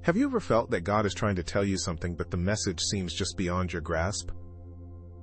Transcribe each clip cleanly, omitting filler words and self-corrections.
Have you ever felt that God is trying to tell you something but the message seems just beyond your grasp?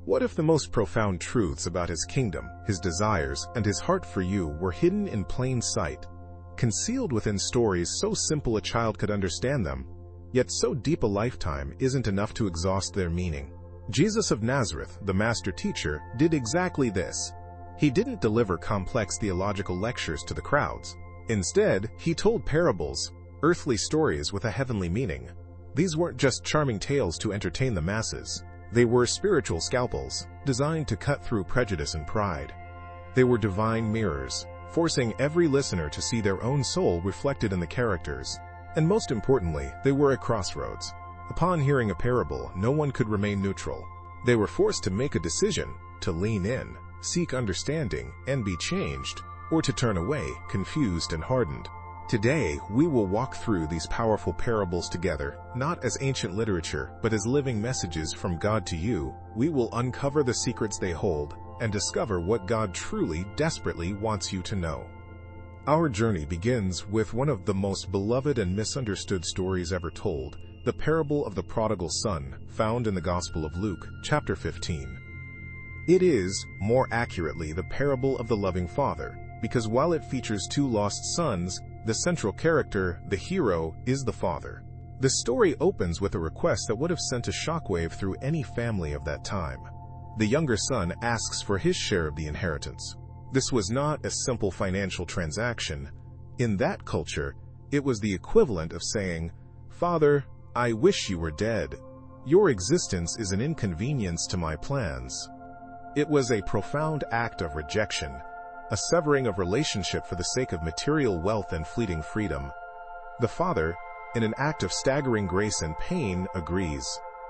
What if the most profound truths about His kingdom, His desires, and His heart for you were hidden in plain sight, concealed within stories so simple a child could understand them, yet so deep a lifetime isn't enough to exhaust their meaning? Jesus of Nazareth, the master teacher, did exactly this. He didn't deliver complex theological lectures to the crowds. Instead, He told parables, earthly stories with a heavenly meaning. These weren't just charming tales to entertain the masses. They were spiritual scalpels, designed to cut through prejudice and pride. They were divine mirrors, forcing every listener to see their own soul reflected in the characters. And most importantly, they were a crossroads. Upon hearing a parable, no one could remain neutral. They were forced to make a decision, to lean in, seek understanding, and be changed, or to turn away, confused and hardened. Today, we will walk through these powerful parables together, not as ancient literature, but as living messages from God to you. We will uncover the secrets they hold and discover what God truly, desperately wants you to know. Our journey begins with one of the most beloved and misunderstood stories ever told, the parable of the prodigal son, found in the Gospel of Luke, chapter 15. It is, more accurately, the parable of the loving father, because while it features two lost sons, the central character, the hero, is the father. The story opens with a request that would have sent a shockwave through any family of that time. The younger son asks for his share of the inheritance. This was not a simple financial transaction. In that culture, it was the equivalent of saying, "Father, I wish you were dead. Your existence is an inconvenience to my plans." It was a profound act of rejection, a severing of relationship for the sake of material wealth and fleeting freedom. The father, in an act of staggering grace and pain, agrees.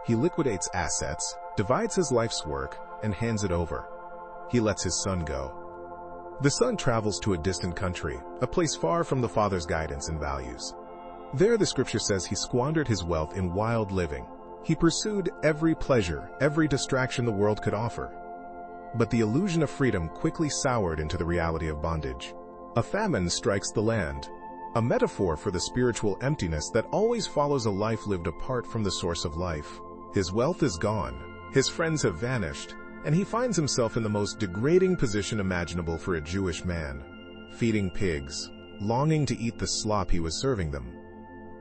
He liquidates assets, divides his life's work, and hands it over. He lets his son go. The son travels to a distant country, a place far from the father's guidance and values. There, the scripture says, he squandered his wealth in wild living. He pursued every pleasure, every distraction the world could offer. But the illusion of freedom quickly soured into the reality of bondage. A famine strikes the land, a metaphor for the spiritual emptiness that always follows a life lived apart from the source of life. His wealth is gone, his friends have vanished, and he finds himself in the most degrading position imaginable for a Jewish man, feeding pigs, longing to eat the slop he was serving them.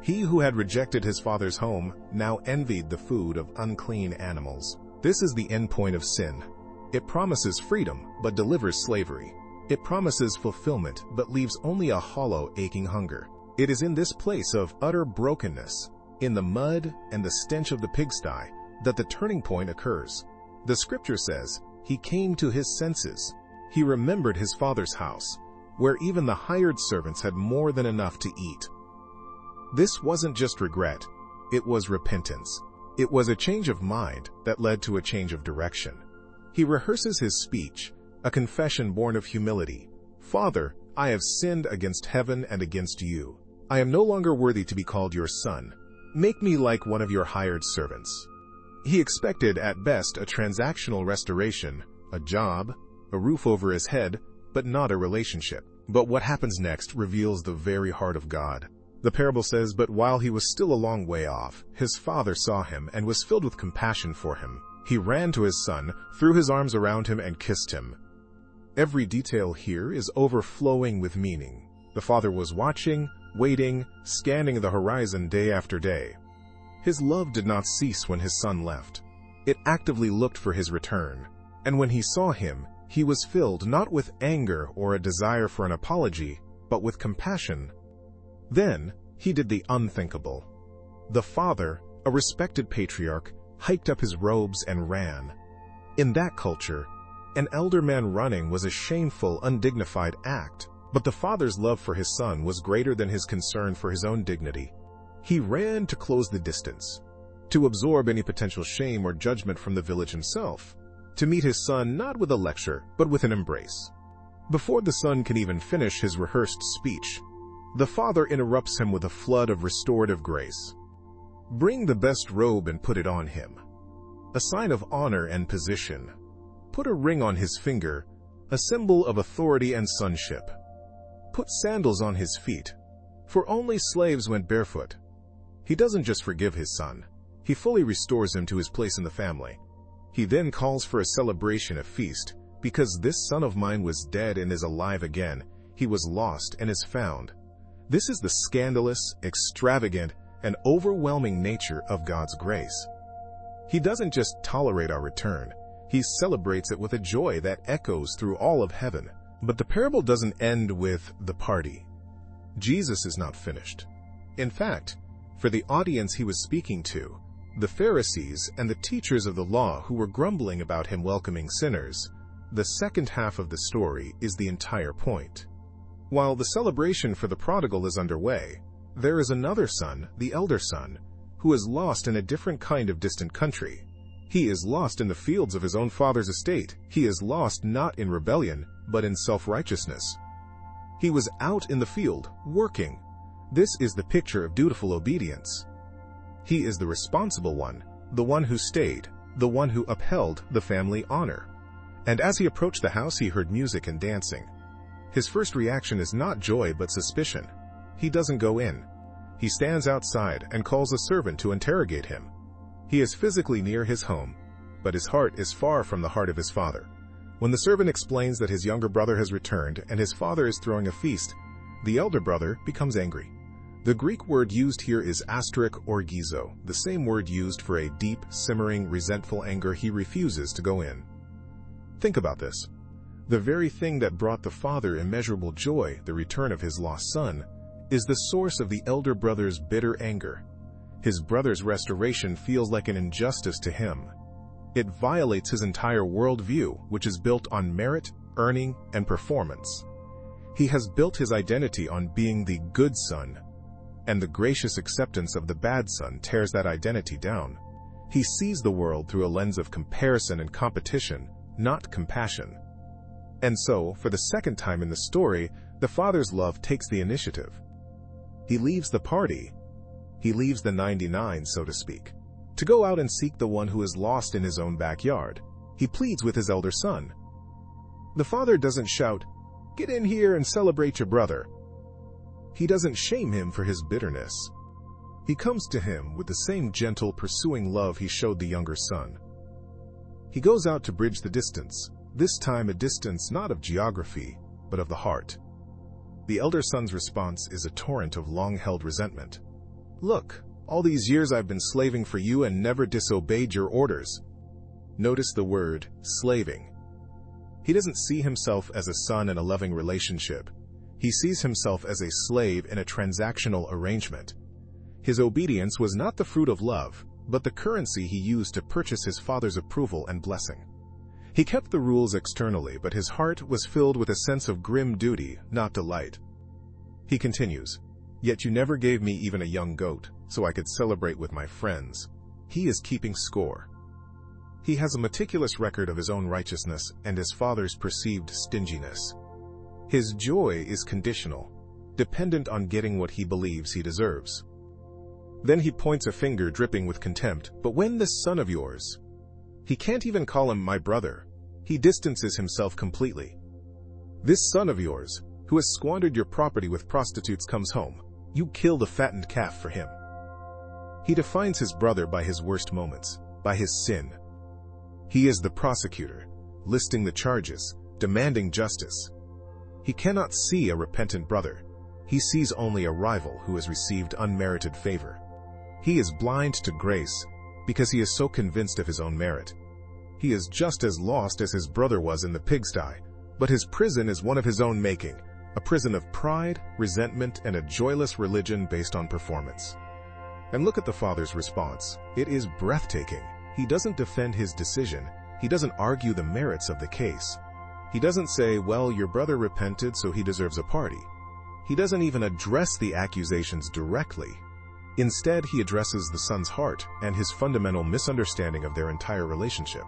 He who had rejected his father's home now envied the food of unclean animals. This is the end point of sin. It promises freedom, but delivers slavery. It promises fulfillment, but leaves only a hollow, aching hunger. It is in this place of utter brokenness, in the mud and the stench of the pigsty, that the turning point occurs. The scripture says, he came to his senses. He remembered his father's house, where even the hired servants had more than enough to eat. This wasn't just regret, it was repentance. It was a change of mind that led to a change of direction. He rehearses his speech, a confession born of humility. "Father, I have sinned against heaven and against you. I am no longer worthy to be called your son. Make me like one of your hired servants." He expected at best a transactional restoration, a job, a roof over his head, but not a relationship. But what happens next reveals the very heart of God. The parable says, "But while he was still a long way off, his father saw him and was filled with compassion for him. He ran to his son, threw his arms around him, and kissed him." Every detail here is overflowing with meaning. The father was watching, waiting, scanning the horizon day after day. His love did not cease when his son left. It actively looked for his return. And when he saw him, he was filled not with anger or a desire for an apology, but with compassion. Then, he did the unthinkable. The father, a respected patriarch, hiked up his robes and ran. In that culture, an elder man running was a shameful, undignified act, but the father's love for his son was greater than his concern for his own dignity. He ran to close the distance, to absorb any potential shame or judgment from the village himself, to meet his son not with a lecture, but with an embrace. Before the son can even finish his rehearsed speech, the father interrupts him with a flood of restorative grace. "Bring the best robe and put it on him, a sign of honor and position. Put a ring on his finger, a symbol of authority and sonship. Put sandals on his feet, for only slaves went barefoot. He doesn't just forgive his son. He fully restores him to his place in the family. He then calls for a celebration, a feast, because this son of mine was dead and is alive again. He was lost and is found. This is the scandalous, extravagant, and overwhelming nature of God's grace. He doesn't just tolerate our return. He celebrates it with a joy that echoes through all of heaven. But the parable doesn't end with the party. Jesus is not finished. In fact, for the audience he was speaking to, the Pharisees and the teachers of the law who were grumbling about him welcoming sinners, the second half of the story is the entire point. While the celebration for the prodigal is underway, there is another son, the elder son, who is lost in a different kind of distant country. He is lost in the fields of his own father's estate. He is lost not in rebellion, but in self-righteousness. He was out in the field, working. This is the picture of dutiful obedience. He is the responsible one, the one who stayed, the one who upheld the family honor. And as he approached the house, he heard music and dancing. His first reaction is not joy but suspicion. He doesn't go in. He stands outside and calls a servant to interrogate him. He is physically near his home, but his heart is far from the heart of his father. When the servant explains that his younger brother has returned and his father is throwing a feast, the elder brother becomes angry. The Greek word used here is orgizo, the same word used for a deep, simmering, resentful anger. He refuses to go in. Think about this. The very thing that brought the father immeasurable joy, the return of his lost son, is the source of the elder brother's bitter anger. His brother's restoration feels like an injustice to him. It violates his entire worldview, which is built on merit, earning, and performance. He has built his identity on being the good son, and the gracious acceptance of the bad son tears that identity down. He sees the world through a lens of comparison and competition, not compassion. And so, for the second time in the story, the father's love takes the initiative. He leaves the party. He leaves the 99, so to speak, to go out and seek the one who is lost in his own backyard. He pleads with his elder son. The father doesn't shout, "Get in here and celebrate your brother." He doesn't shame him for his bitterness. He comes to him with the same gentle, pursuing love he showed the younger son. He goes out to bridge the distance, this time a distance not of geography, but of the heart. The elder son's response is a torrent of long-held resentment. "Look, all these years I've been slaving for you and never disobeyed your orders." Notice the word, slaving. He doesn't see himself as a son in a loving relationship. He sees himself as a slave in a transactional arrangement. His obedience was not the fruit of love, but the currency he used to purchase his father's approval and blessing. He kept the rules externally, but his heart was filled with a sense of grim duty, not delight. He continues, "Yet you never gave me even a young goat, so I could celebrate with my friends." He is keeping score. He has a meticulous record of his own righteousness and his father's perceived stinginess. His joy is conditional, dependent on getting what he believes he deserves. Then he points a finger dripping with contempt. "But when this son of yours..." He can't even call him my brother. He distances himself completely. "This son of yours, who has squandered your property with prostitutes, comes home. You killed a fattened calf for him." He defines his brother by his worst moments, by his sin. He is the prosecutor, listing the charges, demanding justice. He cannot see a repentant brother. He sees only a rival who has received unmerited favor. He is blind to grace because he is so convinced of his own merit. He is just as lost as his brother was in the pigsty, but his prison is one of his own making, a prison of pride, resentment, and a joyless religion based on performance. And look at the father's response. It is breathtaking. He doesn't defend his decision. He doesn't argue the merits of the case. He doesn't say, "Well, your brother repented, so he deserves a party." He doesn't even address the accusations directly. Instead, he addresses the son's heart and his fundamental misunderstanding of their entire relationship.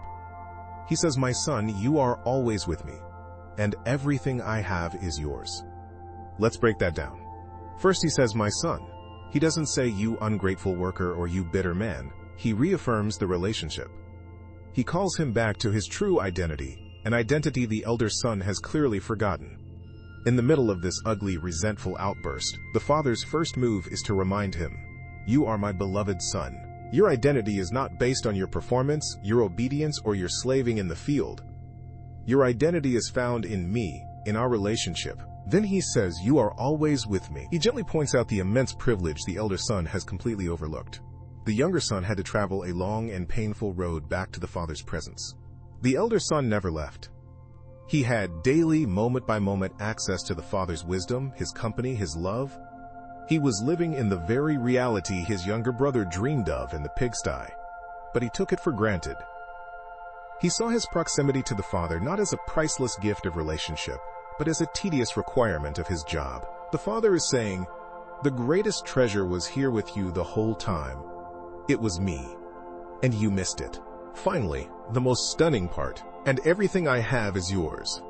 He says, "My son, you are always with me, and everything I have is yours." Let's break that down. First, he says, "My son." He doesn't say, "You ungrateful worker" or "You bitter man." He reaffirms the relationship. He calls him back to his true identity, an identity the elder son has clearly forgotten. In the middle of this ugly, resentful outburst, the father's first move is to remind him, "You are my beloved son. Your identity is not based on your performance, your obedience, or your slaving in the field. Your identity is found in me, in our relationship." Then he says, "You are always with me." He gently points out the immense privilege the elder son has completely overlooked. The younger son had to travel a long and painful road back to the father's presence. The elder son never left. He had daily, moment-by-moment access to the father's wisdom, his company, his love. He was living in the very reality his younger brother dreamed of in the pigsty, but he took it for granted. He saw his proximity to the father not as a priceless gift of relationship, but as a tedious requirement of his job. The father is saying, "The greatest treasure was here with you the whole time. It was me, and you missed it." Finally, the most stunning part, "And everything I have is yours."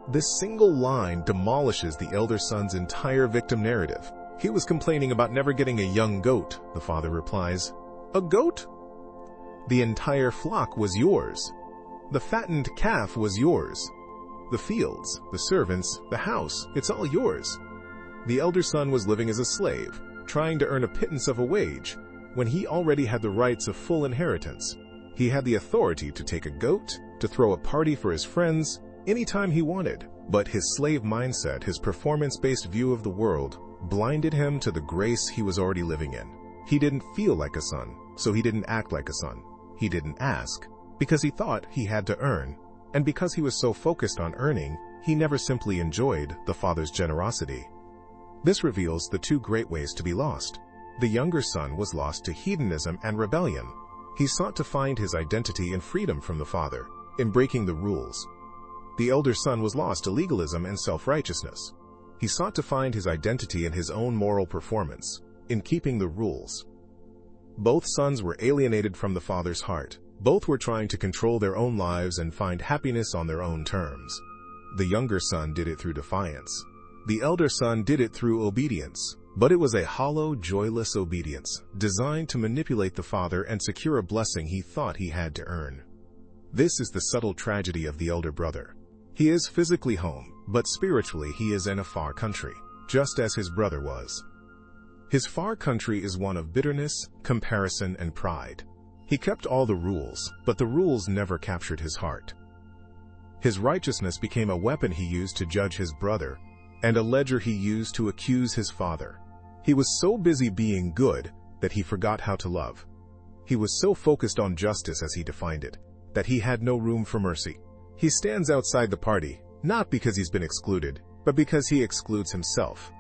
This single line demolishes the elder son's entire victim narrative. "He was complaining about never getting a young goat," the father replies. "A goat? The entire flock was yours. The fattened calf was yours. The fields, the servants, the house, it's all yours." The elder son was living as a slave, trying to earn a pittance of a wage, when he already had the rights of full inheritance. He had the authority to take a goat, to throw a party for his friends, anytime he wanted. But his slave mindset, his performance-based view of the world, blinded him to the grace he was already living in. He didn't feel like a son, so he didn't act like a son. He didn't ask, because he thought he had to earn. And because he was so focused on earning, he never simply enjoyed the father's generosity. This reveals the two great ways to be lost. The younger son was lost to hedonism and rebellion. He sought to find his identity and freedom from the father, in breaking the rules. The elder son was lost to legalism and self-righteousness. He sought to find his identity in his own moral performance, in keeping the rules. Both sons were alienated from the father's heart. Both were trying to control their own lives and find happiness on their own terms. The younger son did it through defiance. The elder son did it through obedience. But it was a hollow, joyless obedience, designed to manipulate the father and secure a blessing he thought he had to earn. This is the subtle tragedy of the elder brother. He is physically home, but spiritually he is in a far country, just as his brother was. His far country is one of bitterness, comparison, and pride. He kept all the rules, but the rules never captured his heart. His righteousness became a weapon he used to judge his brother, and a ledger he used to accuse his father. He was so busy being good that he forgot how to love. He was so focused on justice, as he defined it, that he had no room for mercy. He stands outside the party, not because he's been excluded, but because he excludes himself.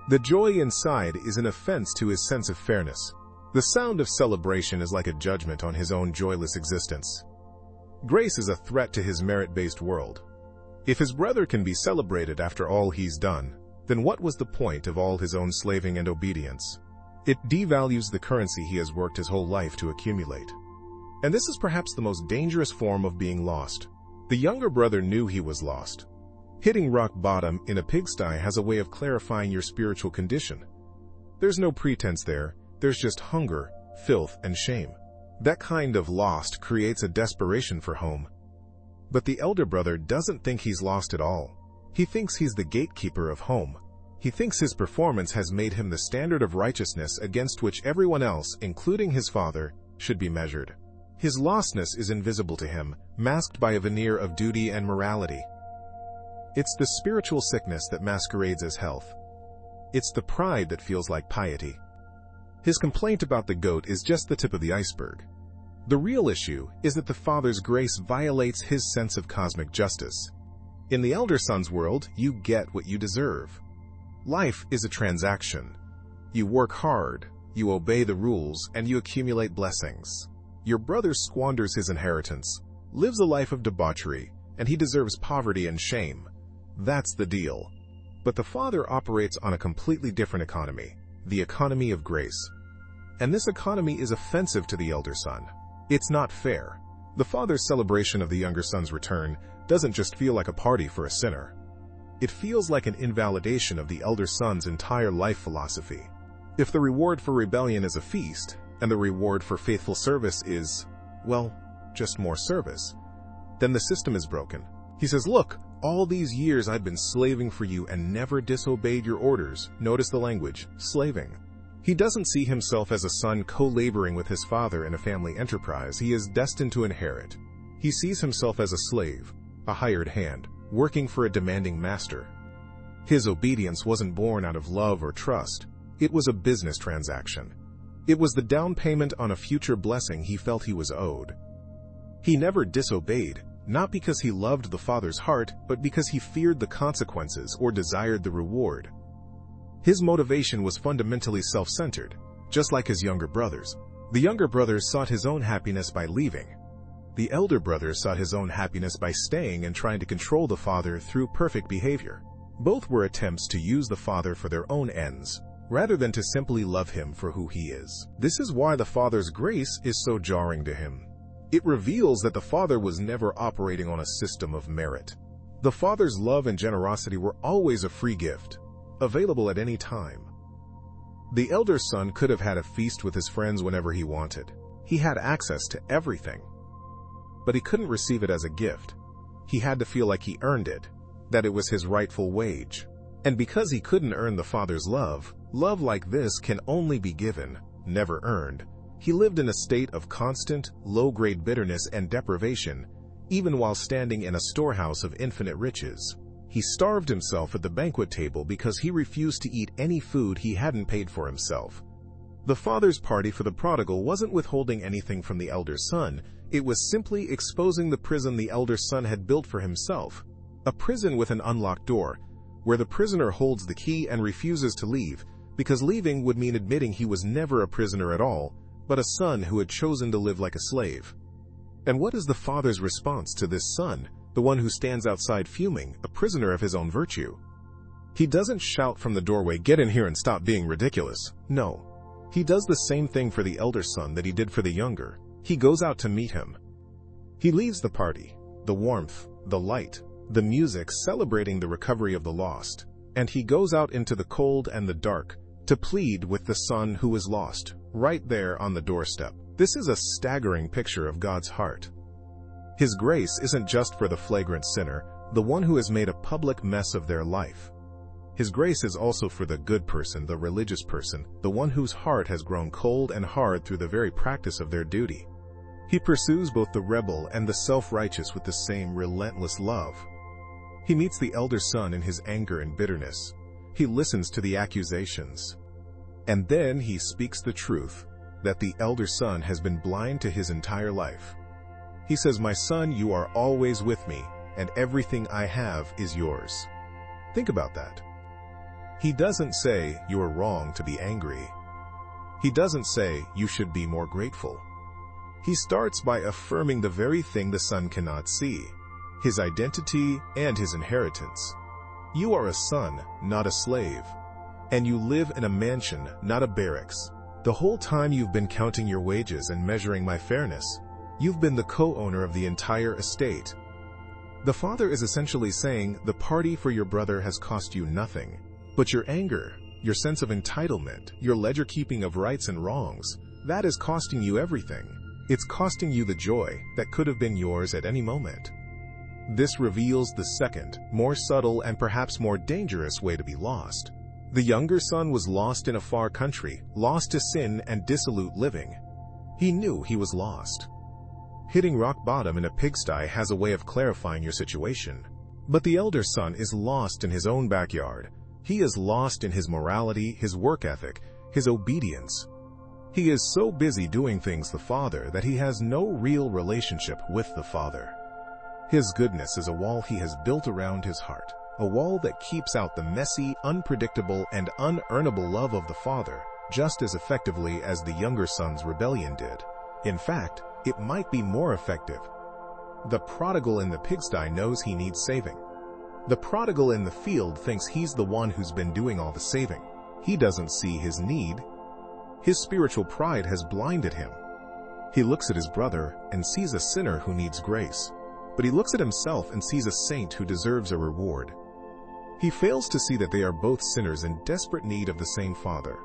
The joy inside is an offense to his sense of fairness. The sound of celebration is like a judgment on his own joyless existence. Grace is a threat to his merit-based world. If his brother can be celebrated after all he's done, then what was the point of all his own slaving and obedience? It devalues the currency he has worked his whole life to accumulate. And this is perhaps the most dangerous form of being lost. The younger brother knew he was lost. Hitting rock bottom in a pigsty has a way of clarifying your spiritual condition. There's no pretense there, there's just hunger, filth, and shame. That kind of lost creates a desperation for home. But the elder brother doesn't think he's lost at all. He thinks he's the gatekeeper of home. He thinks his performance has made him the standard of righteousness against which everyone else, including his father, should be measured. His lostness is invisible to him, masked by a veneer of duty and morality. It's the spiritual sickness that masquerades as health. It's the pride that feels like piety. His complaint about the goat is just the tip of the iceberg. The real issue is that the father's grace violates his sense of cosmic justice. In the elder son's world, you get what you deserve. Life is a transaction. You work hard, you obey the rules, and you accumulate blessings. Your brother squanders his inheritance, lives a life of debauchery, and he deserves poverty and shame. That's the deal. But the father operates on a completely different economy, the economy of grace. And this economy is offensive to the elder son. It's not fair. The father's celebration of the younger son's return doesn't just feel like a party for a sinner. It feels like an invalidation of the elder son's entire life philosophy. If the reward for rebellion is a feast, and the reward for faithful service is, well, just more service, then the system is broken. He says, look, all these years I've been slaving for you and never disobeyed your orders. Notice the language, slaving. He doesn't see himself as a son co-laboring with his father in a family enterprise he is destined to inherit. He sees himself as a slave, a hired hand, working for a demanding master. His obedience wasn't born out of love or trust. It was a business transaction. It was the down payment on a future blessing he felt he was owed. He never disobeyed, not because he loved the father's heart, but because he feared the consequences or desired the reward. His motivation was fundamentally self-centered, just like his younger brothers. The younger brother sought his own happiness by leaving. The elder brother sought his own happiness by staying and trying to control the father through perfect behavior. Both were attempts to use the father for their own ends, rather than to simply love him for who he is. This is why the father's grace is so jarring to him. It reveals that the father was never operating on a system of merit. The father's love and generosity were always a free gift, available at any time. The elder son could have had a feast with his friends whenever he wanted. He had access to everything. But he couldn't receive it as a gift. He had to feel like he earned it, that it was his rightful wage. And because he couldn't earn the father's love, love like this can only be given, never earned, he lived in a state of constant, low-grade bitterness and deprivation, even while standing in a storehouse of infinite riches. He starved himself at the banquet table because he refused to eat any food he hadn't paid for himself. The father's party for the prodigal wasn't withholding anything from the elder son, it was simply exposing the prison the elder son had built for himself. A prison with an unlocked door, where the prisoner holds the key and refuses to leave, because leaving would mean admitting he was never a prisoner at all, but a son who had chosen to live like a slave. And what is the father's response to this son, the one who stands outside fuming, a prisoner of his own virtue? He doesn't shout from the doorway, "Get in here and stop being ridiculous." No. He does the same thing for the elder son that he did for the younger. He goes out to meet him. He leaves the party, the warmth, the light, the music celebrating the recovery of the lost, and he goes out into the cold and the dark to plead with the son who is lost, right there on the doorstep. This is a staggering picture of God's heart. His grace isn't just for the flagrant sinner, the one who has made a public mess of their life. His grace is also for the good person, the religious person, the one whose heart has grown cold and hard through the very practice of their duty. He pursues both the rebel and the self-righteous with the same relentless love. He meets the elder son in his anger and bitterness. He listens to the accusations. And then he speaks the truth, that the elder son has been blind to his entire life. He says, "My son, you are always with me, and everything I have is yours." Think about that. He doesn't say, "You're wrong to be angry." He doesn't say, "You should be more grateful." He starts by affirming the very thing the son cannot see, his identity and his inheritance. You are a son, not a slave. And you live in a mansion, not a barracks. The whole time you've been counting your wages and measuring my fairness. You've been the co-owner of the entire estate. The father is essentially saying, the party for your brother has cost you nothing. But your anger, your sense of entitlement, your ledger-keeping of rights and wrongs, that is costing you everything. It's costing you the joy that could have been yours at any moment. This reveals the second, more subtle and perhaps more dangerous way to be lost. The younger son was lost in a far country, lost to sin and dissolute living. He knew he was lost. Hitting rock bottom in a pigsty has a way of clarifying your situation. But the elder son is lost in his own backyard. He is lost in his morality, his work ethic, his obedience. He is so busy doing things the father that he has no real relationship with the father. His goodness is a wall he has built around his heart, a wall that keeps out the messy, unpredictable, and unearnable love of the father just as effectively as the younger son's rebellion did. In fact, it might be more effective. The prodigal in the pigsty knows he needs saving. The prodigal in the field thinks he's the one who's been doing all the saving. He doesn't see his need. His spiritual pride has blinded him. He looks at his brother and sees a sinner who needs grace, but he looks at himself and sees a saint who deserves a reward. He fails to see that they are both sinners in desperate need of the same father.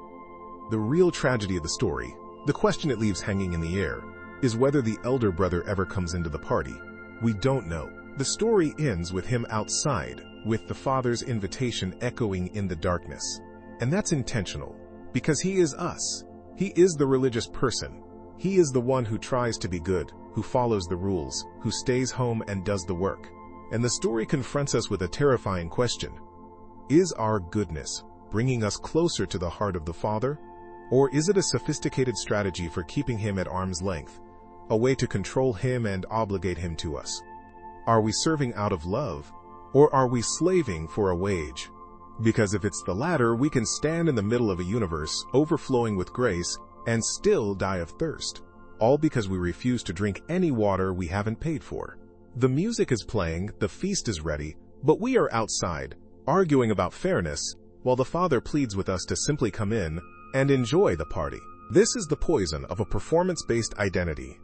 The real tragedy of the story, the question it leaves hanging in the air, is whether the elder brother ever comes into the party. We don't know. The story ends with him outside, with the father's invitation echoing in the darkness. And that's intentional, Because he is us. He is the religious person. He is the one who tries to be good, who follows the rules, who stays home and does the work. And the story confronts us with a terrifying question. Is our goodness bringing us closer to the heart of the Father? Or is it a sophisticated strategy for keeping him at arm's length, a way to control him and obligate him to us? Are we serving out of love, or are we slaving for a wage? Because if it's the latter, we can stand in the middle of a universe overflowing with grace and still die of thirst, all because we refuse to drink any water we haven't paid for. The music is playing, the feast is ready, but we are outside, arguing about fairness, while the Father pleads with us to simply come in and enjoy the party. This is the poison of a performance-based identity.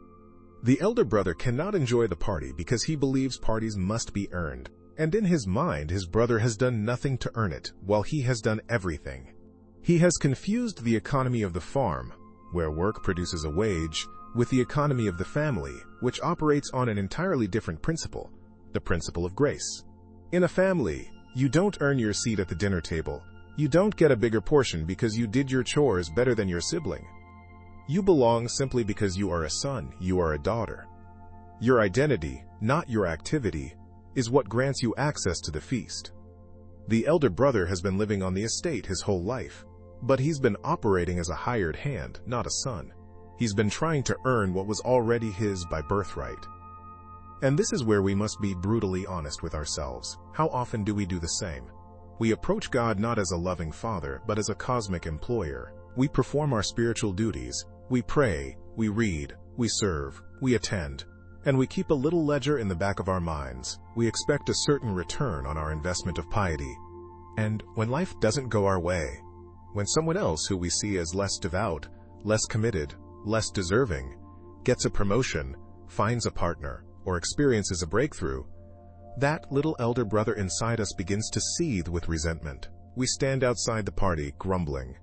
The elder brother cannot enjoy the party because he believes parties must be earned. And in his mind, his brother has done nothing to earn it, while he has done everything. He has confused the economy of the farm, where work produces a wage, with the economy of the family, which operates on an entirely different principle, the principle of grace. In a family, you don't earn your seat at the dinner table. You don't get a bigger portion because you did your chores better than your sibling. You belong simply because you are a son, you are a daughter. Your identity, not your activity, is what grants you access to the feast. The elder brother has been living on the estate his whole life, but he's been operating as a hired hand, not a son. He's been trying to earn what was already his by birthright. And this is where we must be brutally honest with ourselves. How often do we do the same? We approach God not as a loving father, but as a cosmic employer. We perform our spiritual duties. We pray, we read, we serve, we attend, and we keep a little ledger in the back of our minds. We expect a certain return on our investment of piety. And when life doesn't go our way, when someone else who we see as less devout, less committed, less deserving, gets a promotion, finds a partner, or experiences a breakthrough, that little elder brother inside us begins to seethe with resentment. We stand outside the party, grumbling.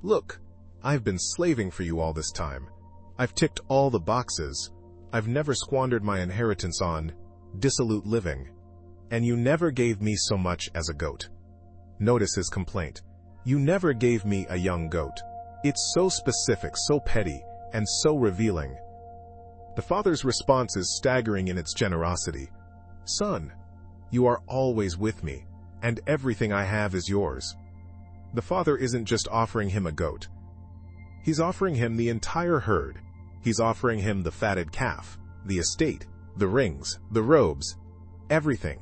Look, I've been slaving for you all this time. I've ticked all the boxes. I've never squandered my inheritance on dissolute living, and you never gave me so much as a goat. Notice his complaint. You never gave me a young goat. It's so specific, so petty, and so revealing. The Father's response is staggering in its generosity. Son, you are always with me, and everything I have is yours. The Father isn't just offering him a goat. He's offering him the entire herd. He's offering him the fatted calf, the estate, the rings, the robes, everything.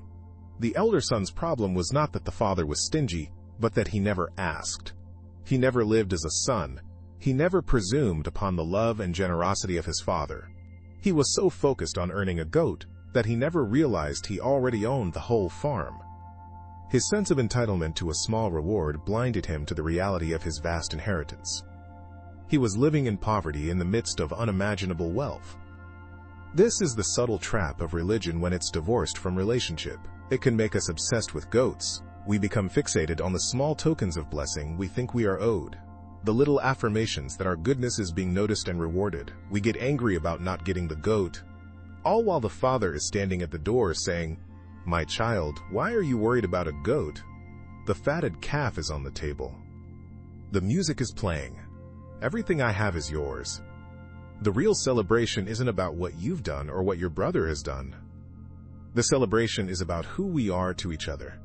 The elder son's problem was not that the father was stingy, but that he never asked. He never lived as a son. He never presumed upon the love and generosity of his father. He was so focused on earning a goat that he never realized he already owned the whole farm. His sense of entitlement to a small reward blinded him to the reality of his vast inheritance. He was living in poverty in the midst of unimaginable wealth. This is the subtle trap of religion when it's divorced from relationship. It can make us obsessed with goats. We become fixated on the small tokens of blessing we think we are owed, the little affirmations that our goodness is being noticed and rewarded. We get angry about not getting the goat, all while the Father is standing at the door saying, "My child, why are you worried about a goat? The fatted calf is on the table. The music is playing. Everything I have is yours." The real celebration isn't about what you've done or what your brother has done. The celebration is about who we are to each other.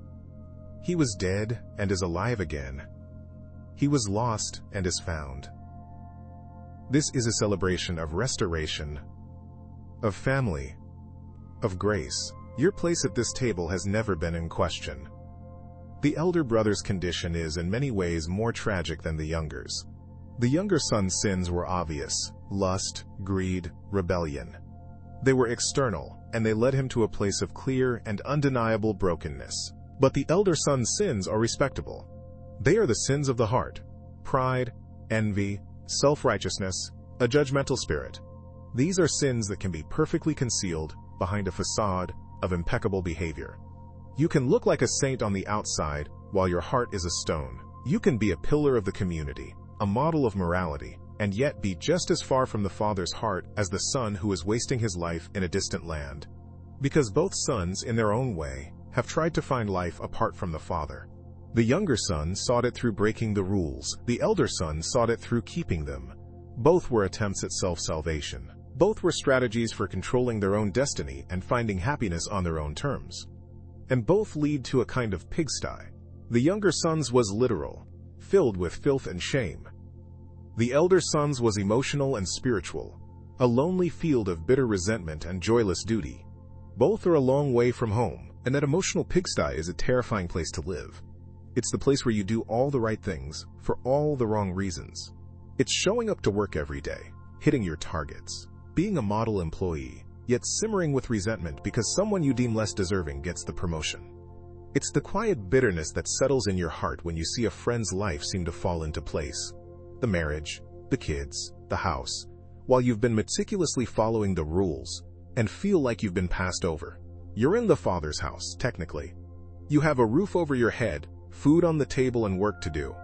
He was dead and is alive again. He was lost and is found. This is a celebration of restoration, of family, of grace. Your place at this table has never been in question. The elder brother's condition is in many ways more tragic than the younger's. The younger son's sins were obvious: lust, greed, rebellion. They were external, and they led him to a place of clear and undeniable brokenness. But the elder son's sins are respectable. They are the sins of the heart: pride, envy, self-righteousness, a judgmental spirit. These are sins that can be perfectly concealed behind a facade of impeccable behavior. You can look like a saint on the outside while your heart is a stone. You can be a pillar of the community, a model of morality, and yet be just as far from the Father's heart as the son who is wasting his life in a distant land. Because both sons, in their own way, have tried to find life apart from the Father. The younger son sought it through breaking the rules. The elder son sought it through keeping them. Both were attempts at self-salvation. Both were strategies for controlling their own destiny and finding happiness on their own terms. And both lead to a kind of pigsty. The younger son's was literal, filled with filth and shame. The elder son's was emotional and spiritual, a lonely field of bitter resentment and joyless duty. Both are a long way from home, and that emotional pigsty is a terrifying place to live. It's the place where you do all the right things for all the wrong reasons. It's showing up to work every day, hitting your targets, being a model employee, yet simmering with resentment because someone you deem less deserving gets the promotion. It's the quiet bitterness that settles in your heart when you see a friend's life seem to fall into place. The marriage, the kids, the house, while you've been meticulously following the rules and feel like you've been passed over. You're in the Father's house, technically. You have a roof over your head, food on the table, and work to do.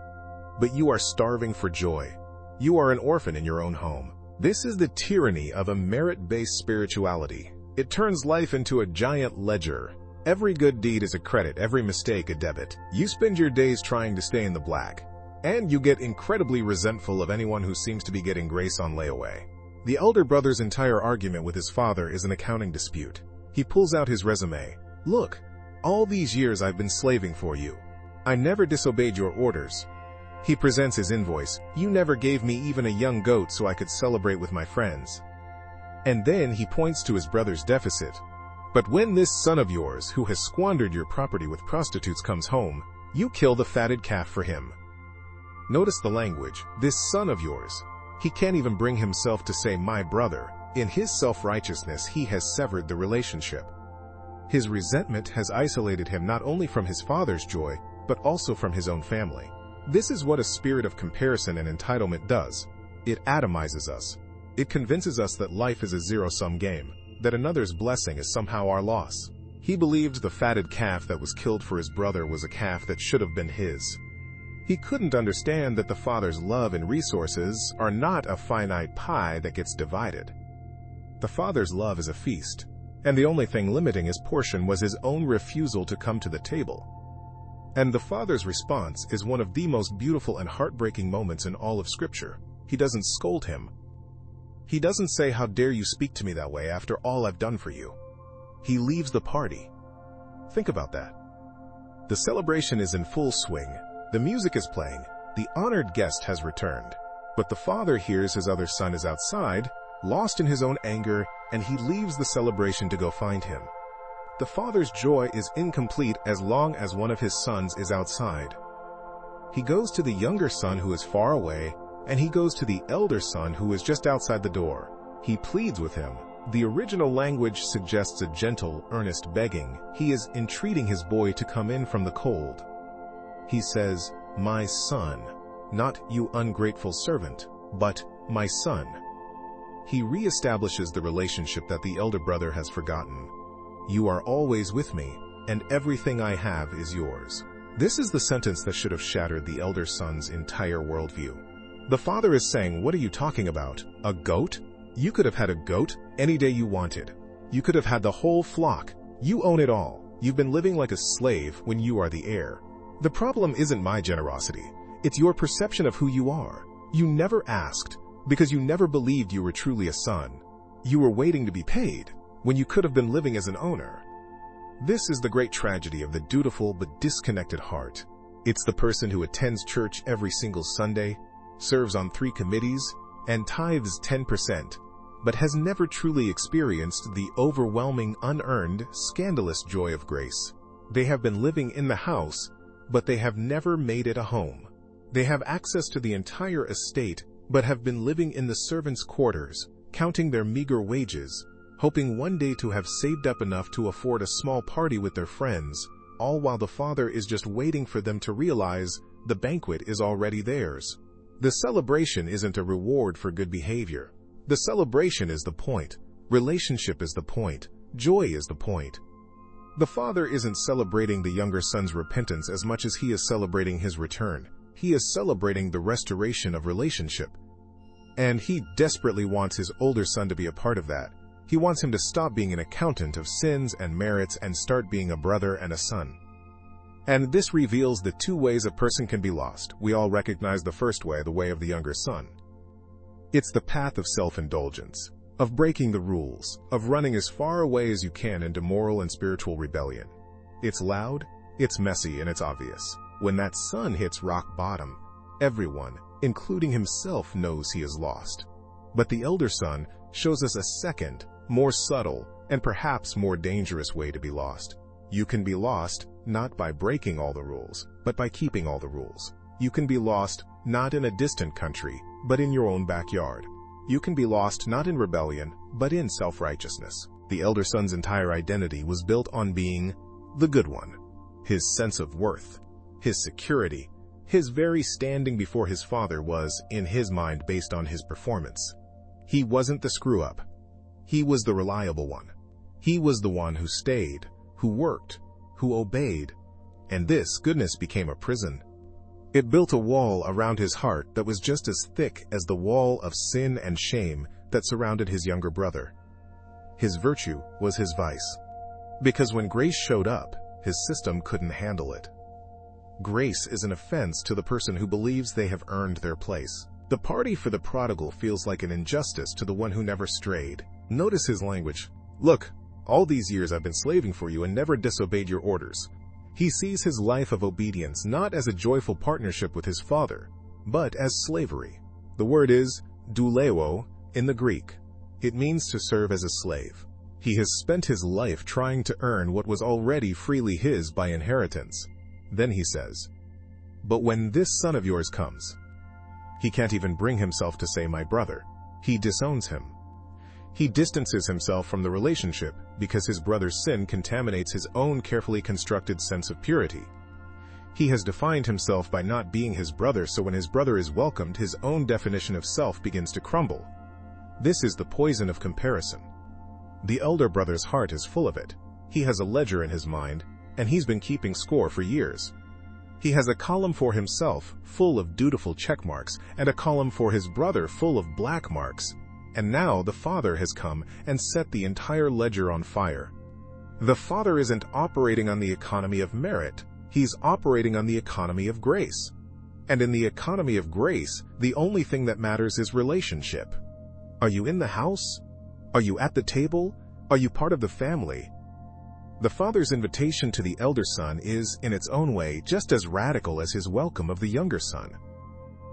But you are starving for joy. You are an orphan in your own home. This is the tyranny of a merit-based spirituality. It turns life into a giant ledger. Every good deed is a credit, every mistake a debit. You spend your days trying to stay in the black, and you get incredibly resentful of anyone who seems to be getting grace on layaway. The elder brother's entire argument with his father is an accounting dispute. He pulls out his resume. Look, all these years I've been slaving for you. I never disobeyed your orders. He presents his invoice. You never gave me even a young goat so I could celebrate with my friends. And then he points to his brother's deficit. But when this son of yours, who has squandered your property with prostitutes, comes home, you kill the fatted calf for him. Notice the language, this son of yours. He can't even bring himself to say my brother. In his self-righteousness, he has severed the relationship. His resentment has isolated him not only from his father's joy, but also from his own family. This is what a spirit of comparison and entitlement does. It atomizes us. It convinces us that life is a zero-sum game, that another's blessing is somehow our loss. He believed the fatted calf that was killed for his brother was a calf that should have been his. He couldn't understand that the father's love and resources are not a finite pie that gets divided. The father's love is a feast, and the only thing limiting his portion was his own refusal to come to the table. And the father's response is one of the most beautiful and heartbreaking moments in all of Scripture. He doesn't scold him. He doesn't say, "How dare you speak to me that way after all I've done for you?" He leaves the party. Think about that. The celebration is in full swing. The music is playing. The honored guest has returned. But the father hears his other son is outside, lost in his own anger, and he leaves the celebration to go find him. The father's joy is incomplete as long as one of his sons is outside. He goes to the younger son who is far away, and he goes to the elder son who is just outside the door. He pleads with him. The original language suggests a gentle, earnest begging. He is entreating his boy to come in from the cold. He says, "My son," not "you ungrateful servant," but "my son." He reestablishes the relationship that the elder brother has forgotten. "You are always with me, and everything I have is yours." This is the sentence that should have shattered the elder son's entire worldview. The father is saying, "What are you talking about? A goat? You could have had a goat any day you wanted. You could have had the whole flock. You own it all. You've been living like a slave when you are the heir. The problem isn't my generosity. It's your perception of who you are. You never asked, because you never believed you were truly a son. You were waiting to be paid, when you could have been living as an owner." This is the great tragedy of the dutiful but disconnected heart. It's the person who attends church every single Sunday, serves on 3 committees, and tithes 10%, but has never truly experienced the overwhelming, unearned, scandalous joy of grace. They have been living in the house, but they have never made it a home. They have access to the entire estate, but have been living in the servants' quarters, counting their meager wages, hoping one day to have saved up enough to afford a small party with their friends, all while the father is just waiting for them to realize the banquet is already theirs. The celebration isn't a reward for good behavior. The celebration is the point. Relationship is the point. Joy is the point. The father isn't celebrating the younger son's repentance as much as he is celebrating his return. He is celebrating the restoration of relationship. And he desperately wants his older son to be a part of that. He wants him to stop being an accountant of sins and merits and start being a brother and a son. And this reveals the two ways a person can be lost. We all recognize the first way, the way of the younger son. It's the path of self-indulgence, of breaking the rules, of running as far away as you can into moral and spiritual rebellion. It's loud, it's messy, and it's obvious. When that son hits rock bottom, everyone, including himself, knows he is lost. But the elder son shows us a second, more subtle, and perhaps more dangerous way to be lost. You can be lost not by breaking all the rules, but by keeping all the rules. You can be lost not in a distant country, but in your own backyard. You can be lost not in rebellion, but in self-righteousness. The elder son's entire identity was built on being the good one. His sense of worth, his security, his very standing before his father was, in his mind, based on his performance. He wasn't the screw-up. He was the reliable one. He was the one who stayed, who worked, who obeyed, and this goodness became a prison. It built a wall around his heart that was just as thick as the wall of sin and shame that surrounded his younger brother. His virtue was his vice, because when grace showed up, his system couldn't handle it. Grace is an offense to the person who believes they have earned their place. The party for the prodigal feels like an injustice to the one who never strayed. Notice his language. Look, all these years I've been slaving for you and never disobeyed your orders. He sees his life of obedience not as a joyful partnership with his father, but as slavery. The word is douleo in the Greek. It means to serve as a slave. He has spent his life trying to earn what was already freely his by inheritance. Then he says, "But when this son of yours comes," he can't even bring himself to say my brother. He disowns him. He distances himself from the relationship because his brother's sin contaminates his own carefully constructed sense of purity. He has defined himself by not being his brother, so when his brother is welcomed, his own definition of self begins to crumble. This is the poison of comparison. The elder brother's heart is full of it. He has a ledger in his mind, and he's been keeping score for years. He has a column for himself full of dutiful check marks, and a column for his brother full of black marks. And now the father has come and set the entire ledger on fire. The father isn't operating on the economy of merit, he's operating on the economy of grace. And in the economy of grace, the only thing that matters is relationship. Are you in the house? Are you at the table? Are you part of the family? The father's invitation to the elder son is, in its own way, just as radical as his welcome of the younger son.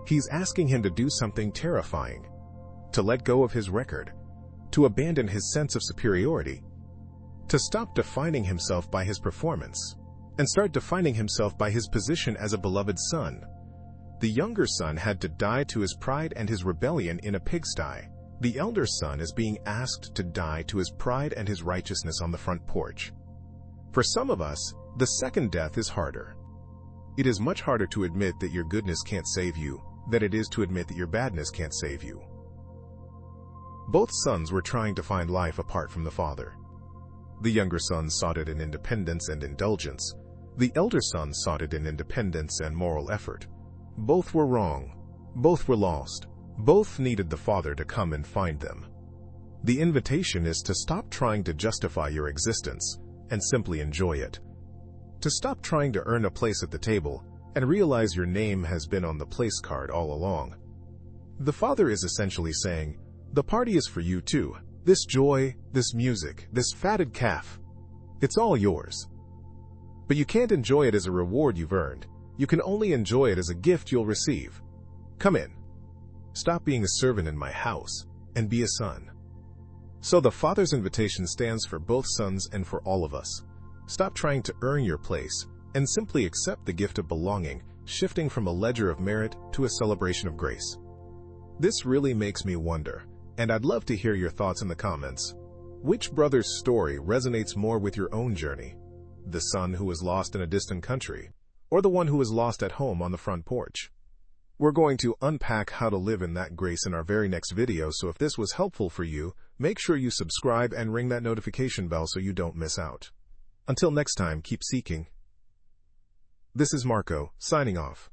He's asking him to do something terrifying. To let go of his record, to abandon his sense of superiority, to stop defining himself by his performance, and start defining himself by his position as a beloved son. The younger son had to die to his pride and his rebellion in a pigsty. The elder son is being asked to die to his pride and his righteousness on the front porch. For some of us, the second death is harder. It is much harder to admit that your goodness can't save you than it is to admit that your badness can't save you. Both sons were trying to find life apart from the father. The younger son sought it in independence and indulgence. The elder son sought it in independence and moral effort. Both were wrong. Both were lost. Both needed the father to come and find them. The invitation is to stop trying to justify your existence and simply enjoy it. To stop trying to earn a place at the table and realize your name has been on the place card all along. The father is essentially saying, the party is for you too. This joy, this music, this fatted calf, it's all yours. But you can't enjoy it as a reward you've earned. You can only enjoy it as a gift you'll receive. Come in. Stop being a servant in my house and be a son. So the father's invitation stands for both sons and for all of us. Stop trying to earn your place and simply accept the gift of belonging, shifting from a ledger of merit to a celebration of grace. This really makes me wonder, and I'd love to hear your thoughts in the comments. Which brother's story resonates more with your own journey? The son who was lost in a distant country, or the one who was lost at home on the front porch? We're going to unpack how to live in that grace in our very next video, so if this was helpful for you, make sure you subscribe and ring that notification bell so you don't miss out. Until next time, keep seeking. This is Marco, signing off.